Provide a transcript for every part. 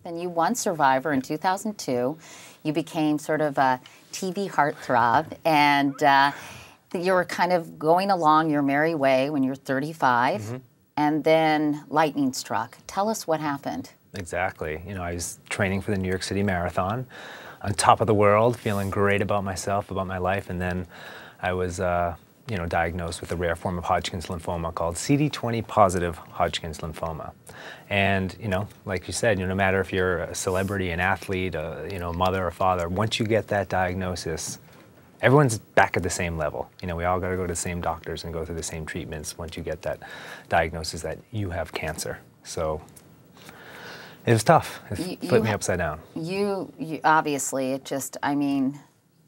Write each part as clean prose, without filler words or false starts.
Ethan. You won Survivor in 2002. You became sort of a TV heartthrob, and you were kind of going along your merry way when you were 35, and then lightning struck. Tell us what happened. Exactly. You know, I was training for the New York City Marathon, on top of the world, feeling great about myself, about my life, and then I was you know, diagnosed with a rare form of Hodgkin's lymphoma called CD20 positive Hodgkin's lymphoma. And, you know, like you said, you know, no matter if you're a celebrity, an athlete, you know, a mother or father, once you get that diagnosis, everyone's back at the same level. You know, we all got to go to the same doctors and go through the same treatments once you get that diagnosis that you have cancer. So it was tough. It flipped me upside down. You obviously, it just, I mean,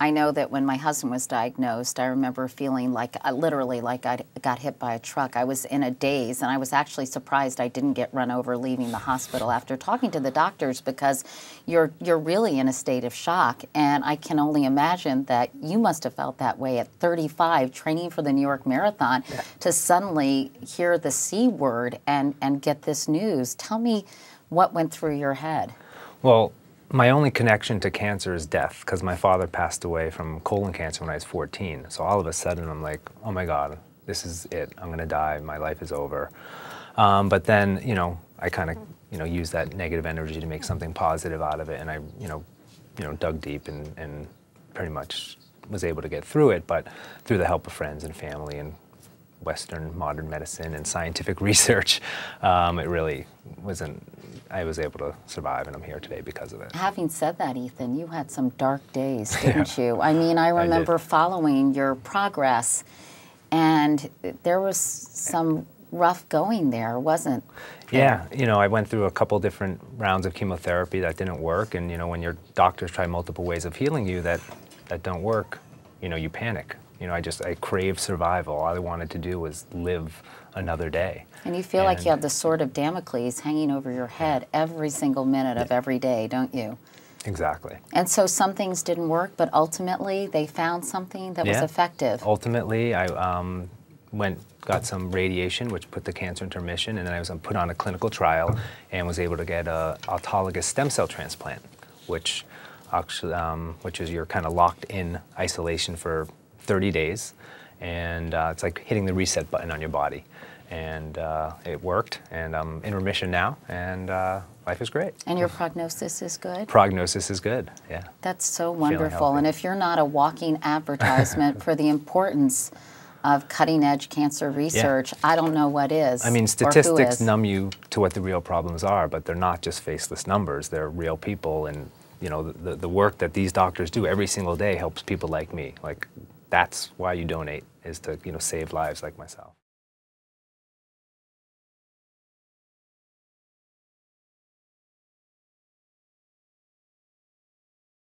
I know that when my husband was diagnosed, I remember feeling like, literally like I got hit by a truck. I was in a daze, and I was actually surprised I didn't get run over leaving the hospital after talking to the doctors, because you're really in a state of shock. And I can only imagine that you must have felt that way at 35, training for the New York Marathon, to suddenly hear the C word and get this news. Tell me what went through your head. Well, my only connection to cancer is death, because my father passed away from colon cancer when I was 14. So all of a sudden I'm like, oh my God, this is it. I'm gonna die, my life is over. But then, you know, I kind of, you know, used that negative energy to make something positive out of it, and I, you know, dug deep and pretty much was able to get through it, but through the help of friends and family and Western modern medicine and scientific research, it really wasn't, I was able to survive, and I'm here today because of it. Having said that, Ethan, you had some dark days, didn't you? I mean, I remember following your progress, and there was some rough going there, wasn't there? Yeah, you know, I went through a couple different rounds of chemotherapy that didn't work, and you know, when your doctors try multiple ways of healing you that don't work, you know, you panic. You know, I craved survival. All I wanted to do was live another day. And you feel like you have the sword of Damocles hanging over your head every single minute of every day, don't you? Exactly. And so some things didn't work, but ultimately they found something that was effective. Ultimately, I got some radiation, which put the cancer into remission, and then I was put on a clinical trial and was able to get an autologous stem cell transplant, which is you're kind of locked in isolation for 30 days, and it's like hitting the reset button on your body. And it worked, and I'm in remission now, and life is great. And your prognosis is good? Prognosis is good, yeah. That's so wonderful. And if you're not a walking advertisement for the importance of cutting-edge cancer research, I don't know what is. I mean, statistics numb you to what the real problems are, but they're not just faceless numbers. They're real people, and you know, the work that these doctors do every single day helps people like me. Like, that's why you donate, is to, you know, save lives like myself.